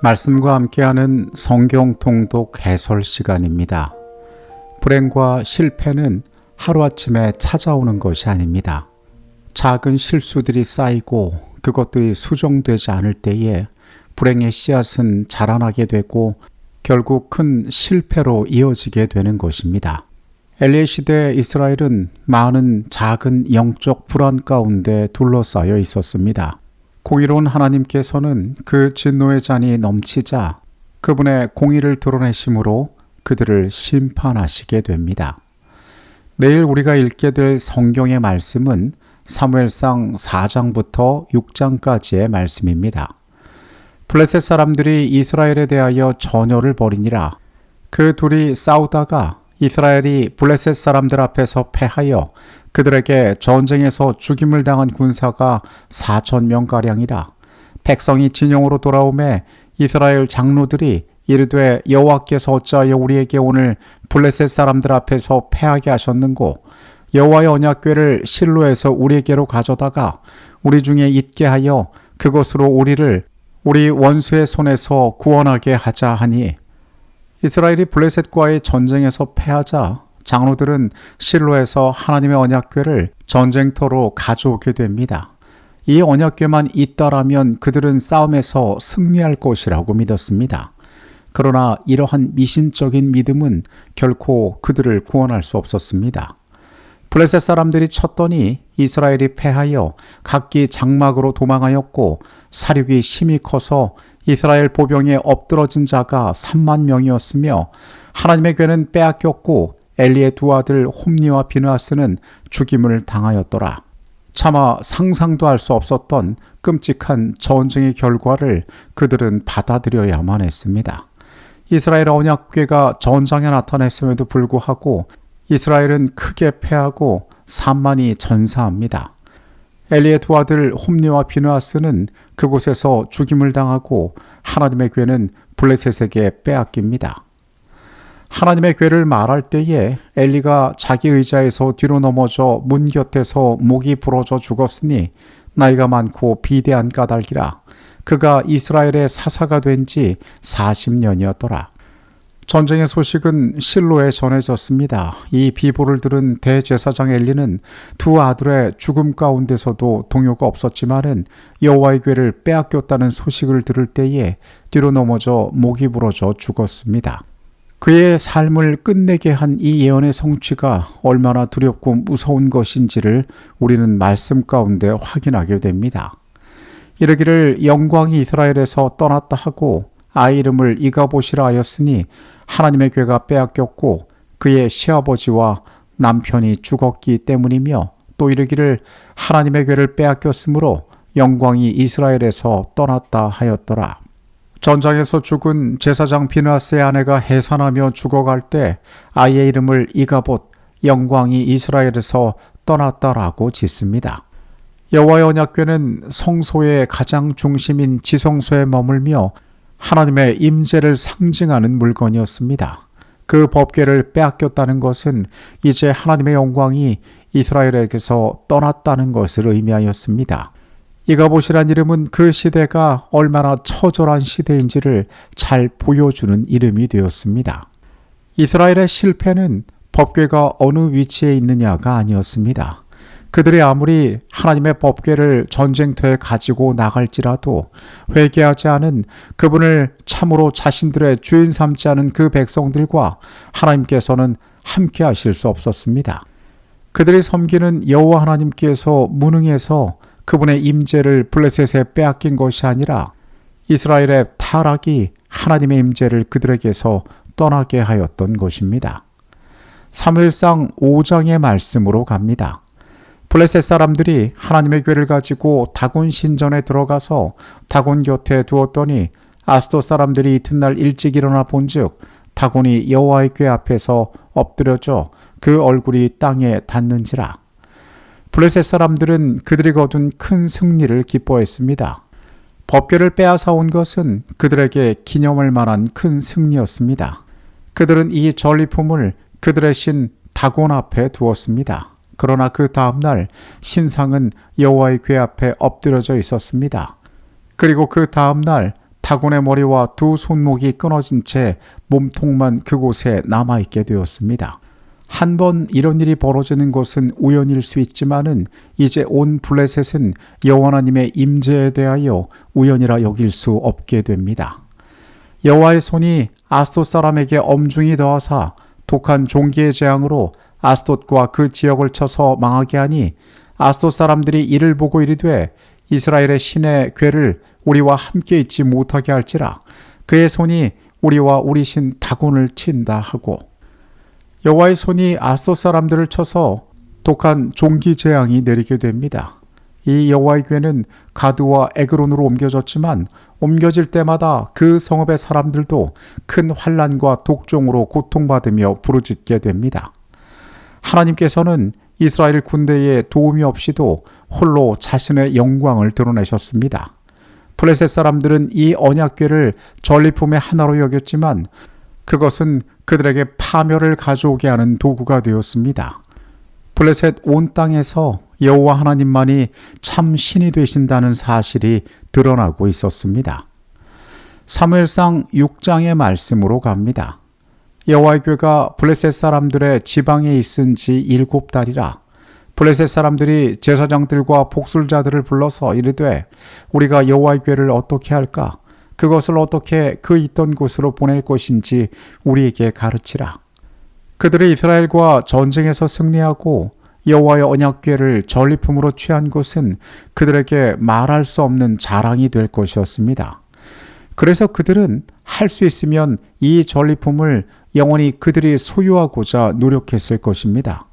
말씀과 함께하는 성경 통독 해설 시간입니다. 불행과 실패는 하루아침에 찾아오는 것이 아닙니다. 작은 실수들이 쌓이고 그것들이 수정되지 않을 때에 불행의 씨앗은 자라나게 되고 결국 큰 실패로 이어지게 되는 것입니다. 엘리의 시대 이스라엘은 많은 작은 영적 불안 가운데 둘러싸여 있었습니다. 공의로운 하나님께서는 그 진노의 잔이 넘치자 그분의 공의를 드러내심으로 그들을 심판하시게 됩니다. 내일 우리가 읽게 될 성경의 말씀은 사무엘상 4장부터 6장까지의 말씀입니다. 블레셋 사람들이 이스라엘에 대하여 전열을 벌이니라. 그 둘이 싸우다가 이스라엘이 블레셋 사람들 앞에서 패하여 그들에게 전쟁에서 죽임을 당한 군사가 4,000명가량이라. 백성이 진영으로 돌아오매 이스라엘 장로들이 이르되 여호와께서 어찌하여 우리에게 오늘 블레셋 사람들 앞에서 패하게 하셨는고, 여호와의 언약궤를 실로에서 우리에게로 가져다가 우리 중에 있게 하여 그것으로 우리를 우리 원수의 손에서 구원하게 하자 하니, 이스라엘이 블레셋과의 전쟁에서 패하자 장로들은 실로에서 하나님의 언약궤를 전쟁터로 가져오게 됩니다. 이 언약궤만 있다라면 그들은 싸움에서 승리할 것이라고 믿었습니다. 그러나 이러한 미신적인 믿음은 결코 그들을 구원할 수 없었습니다. 블레셋 사람들이 쳤더니 이스라엘이 패하여 각기 장막으로 도망하였고, 사륙이 심히 커서 이스라엘 보병에 엎드러진 자가 3만 명이었으며 하나님의 궤는 빼앗겼고 엘리의 두 아들 홈니와 비느하스는 죽임을 당하였더라. 차마 상상도 할 수 없었던 끔찍한 전쟁의 결과를 그들은 받아들여야만 했습니다. 이스라엘 언약궤가 전장에 나타났음에도 불구하고 이스라엘은 크게 패하고 3만이 전사합니다. 엘리의 두 아들 홈니와 비느하스는 그곳에서 죽임을 당하고 하나님의 궤는 블레셋에게 빼앗깁니다. 하나님의 궤를 말할 때에 엘리가 자기 의자에서 뒤로 넘어져 문 곁에서 목이 부러져 죽었으니 나이가 많고 비대한 까닭이라. 그가 이스라엘의 사사가 된 지 40년이었더라. 전쟁의 소식은 실로에 전해졌습니다. 이 비보를 들은 대제사장 엘리는 두 아들의 죽음 가운데서도 동요가 없었지만은 여호와의 궤를 빼앗겼다는 소식을 들을 때에 뒤로 넘어져 목이 부러져 죽었습니다. 그의 삶을 끝내게 한 이 예언의 성취가 얼마나 두렵고 무서운 것인지를 우리는 말씀 가운데 확인하게 됩니다. 이르기를 영광이 이스라엘에서 떠났다 하고 아이 이름을 이가봇이라 하였으니 하나님의 궤가 빼앗겼고 그의 시아버지와 남편이 죽었기 때문이며, 또 이르기를 하나님의 궤를 빼앗겼으므로 영광이 이스라엘에서 떠났다 하였더라. 전장에서 죽은 제사장 비느하스의 아내가 해산하며 죽어갈 때 아이의 이름을 이가봇, 영광이 이스라엘에서 떠났다라고 짓습니다. 여호와의 언약궤는 성소의 가장 중심인 지성소에 머물며 하나님의 임재를 상징하는 물건이었습니다. 그 법궤를 빼앗겼다는 것은 이제 하나님의 영광이 이스라엘에게서 떠났다는 것을 의미하였습니다. 이가봇이란 이름은 그 시대가 얼마나 처절한 시대인지를 잘 보여주는 이름이 되었습니다. 이스라엘의 실패는 법궤가 어느 위치에 있느냐가 아니었습니다. 그들이 아무리 하나님의 법궤를 전쟁터에 가지고 나갈지라도 회개하지 않은, 그분을 참으로 자신들의 주인 삼지 않은 그 백성들과 하나님께서는 함께 하실 수 없었습니다. 그들이 섬기는 여호와 하나님께서 무능해서 그분의 임재를 블레셋에 빼앗긴 것이 아니라 이스라엘의 타락이 하나님의 임재를 그들에게서 떠나게 하였던 것입니다. 사무엘상 5장의 말씀으로 갑니다. 블레셋 사람들이 하나님의 궤를 가지고 다곤 신전에 들어가서 다곤 곁에 두었더니 아스돗 사람들이 이튿날 일찍 일어나 본즉 다곤이 여호와의 궤 앞에서 엎드려져 그 얼굴이 땅에 닿는지라. 블레셋 사람들은 그들이 거둔 큰 승리를 기뻐했습니다. 법궤를 빼앗아 온 것은 그들에게 기념할 만한 큰 승리였습니다. 그들은 이 전리품을 그들의 신 다곤 앞에 두었습니다. 그러나 그 다음날 신상은 여호와의 궤 앞에 엎드려져 있었습니다. 그리고 그 다음날 다곤의 머리와 두 손목이 끊어진 채 몸통만 그곳에 남아있게 되었습니다. 한 번 이런 일이 벌어지는 것은 우연일 수 있지만은 이제 온 블레셋은 여호와 하나님의 임재에 대하여 우연이라 여길 수 없게 됩니다. 여호와의 손이 아스돗 사람에게 엄중히 더하사 독한 종기의 재앙으로 아스돗과 그 지역을 쳐서 망하게 하니 아스돗 사람들이 이를 보고 이르되 이스라엘의 신의 궤를 우리와 함께 있지 못하게 할지라 그의 손이 우리와 우리 신 다곤을 친다 하고 여호와의 손이 아스돗 사람들을 쳐서 독한 종기 재앙이 내리게 됩니다. 이 여호와의 궤는 가드와 에그론으로 옮겨졌지만 옮겨질 때마다 그 성읍의 사람들도 큰 환난과 독종으로 고통받으며 부르짖게 됩니다. 하나님께서는 이스라엘 군대의 도움이 없이도 홀로 자신의 영광을 드러내셨습니다. 블레셋 사람들은 이 언약궤를 전리품의 하나로 여겼지만 그것은 그들에게 파멸을 가져오게 하는 도구가 되었습니다. 블레셋 온 땅에서 여호와 하나님만이 참 신이 되신다는 사실이 드러나고 있었습니다. 사무엘상 6장의 말씀으로 갑니다. 여호와의 궤가 블레셋 사람들의 지방에 있은 지 7달이라 블레셋 사람들이 제사장들과 복술자들을 불러서 이르되 우리가 여호와의 궤를 어떻게 할까? 그것을 어떻게 그 있던 곳으로 보낼 것인지 우리에게 가르치라. 그들이 이스라엘과 전쟁에서 승리하고 여호와의 언약궤를 전리품으로 취한 것은 그들에게 말할 수 없는 자랑이 될 것이었습니다. 그래서 그들은 할 수 있으면 이 전리품을 영원히 그들이 소유하고자 노력했을 것입니다.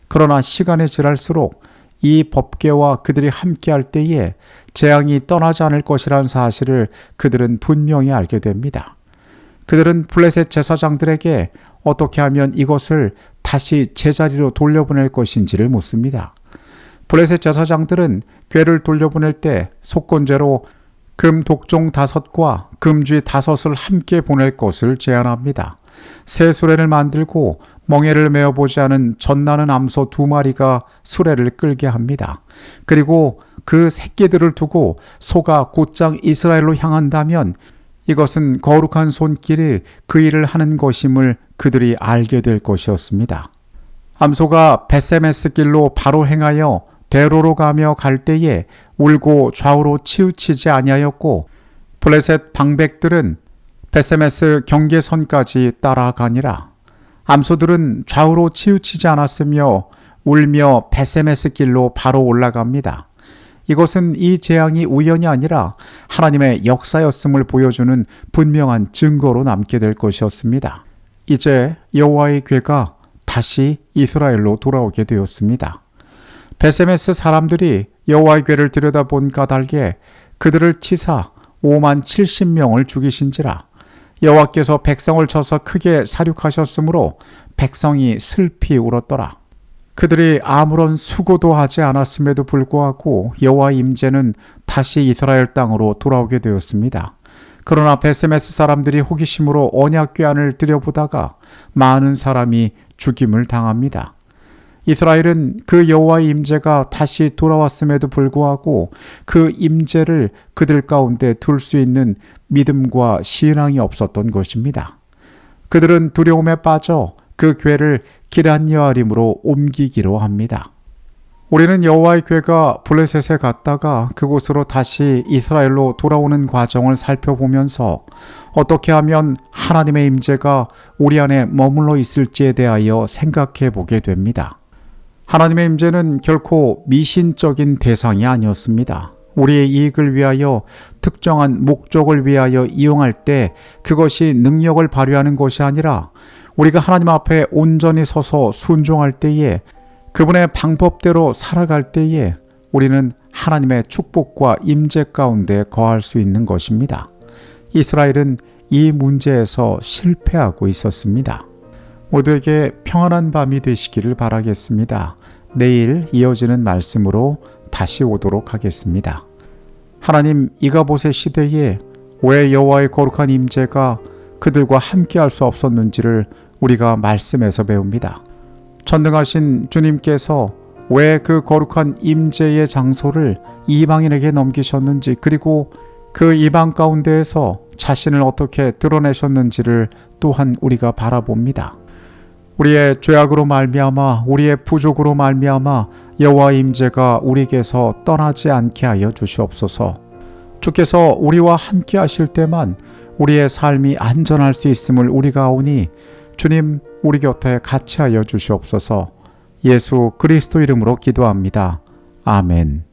그러나 시간이 지날수록 이 법궤와 그들이 함께할 때에 재앙이 떠나지 않을 것이라는 사실을 그들은 분명히 알게 됩니다. 그들은 블레셋 제사장들에게 어떻게 하면 이것을 다시 제자리로 돌려보낼 것인지를 묻습니다. 블레셋 제사장들은 궤를 돌려보낼 때 속건제로 금 독종 5과 금쥐 5을 함께 보낼 것을 제안합니다. 새 수레를 만들고 멍에를 메어보지 않은 젖나는 암소 2마리가 수레를 끌게 합니다. 그리고 그 새끼들을 두고 소가 곧장 이스라엘로 향한다면 이것은 거룩한 손길이 그 일을 하는 것임을 그들이 알게 될 것이었습니다. 암소가 벳세메스 길로 바로 행하여 대로로 가며 갈 때에 울고 좌우로 치우치지 아니하였고 블레셋 방백들은 벳세메스 경계선까지 따라가니라. 암소들은 좌우로 치우치지 않았으며 울며 벳세메스 길로 바로 올라갑니다. 이것은 이 재앙이 우연이 아니라 하나님의 역사였음을 보여주는 분명한 증거로 남게 될 것이었습니다. 이제 여호와의 궤가 다시 이스라엘로 돌아오게 되었습니다. 벳세메스 사람들이 여호와의 궤를 들여다본 까닭에 그들을 치사 5만 70명을 죽이신지라. 여호와께서 백성을 쳐서 크게 사륙하셨으므로 백성이 슬피 울었더라. 그들이 아무런 수고도 하지 않았음에도 불구하고 여호와의 임재는 다시 이스라엘 땅으로 돌아오게 되었습니다. 그러나 벳세메스 사람들이 호기심으로 언약궤 안을 들여보다가 많은 사람이 죽임을 당합니다. 이스라엘은 그 여호와의 임재가 다시 돌아왔음에도 불구하고 그 임재를 그들 가운데 둘 수 있는 믿음과 신앙이 없었던 것입니다. 그들은 두려움에 빠져 그 궤를 기럇여아림으로 옮기기로 합니다. 우리는 여호와의 궤가 블레셋에 갔다가 그곳으로 다시 이스라엘로 돌아오는 과정을 살펴보면서 어떻게 하면 하나님의 임재가 우리 안에 머물러 있을지에 대하여 생각해 보게 됩니다. 하나님의 임재는 결코 미신적인 대상이 아니었습니다. 우리의 이익을 위하여 특정한 목적을 위하여 이용할 때 그것이 능력을 발휘하는 것이 아니라 우리가 하나님 앞에 온전히 서서 순종할 때에 그분의 방법대로 살아갈 때에 우리는 하나님의 축복과 임재 가운데 거할 수 있는 것입니다. 이스라엘은 이 문제에서 실패하고 있었습니다. 모두에게 평안한 밤이 되시기를 바라겠습니다. 내일 이어지는 말씀으로 다시 오도록 하겠습니다. 하나님, 이가봇의 시대에 왜 여호와의 거룩한 임재가 그들과 함께할 수 없었는지를 우리가 말씀에서 배웁니다. 전능하신 주님께서 왜 그 거룩한 임재의 장소를 이방인에게 넘기셨는지, 그리고 그 이방 가운데에서 자신을 어떻게 드러내셨는지를 또한 우리가 바라봅니다. 우리의 죄악으로 말미암아 우리의 부족으로 말미암아 여호와의 임재가 우리에게서 떠나지 않게 하여 주시옵소서. 주께서 우리와 함께 하실 때만 우리의 삶이 안전할 수 있음을 우리가 아오니 주님 우리 곁에 같이 하여 주시옵소서. 예수 그리스도 이름으로 기도합니다. 아멘.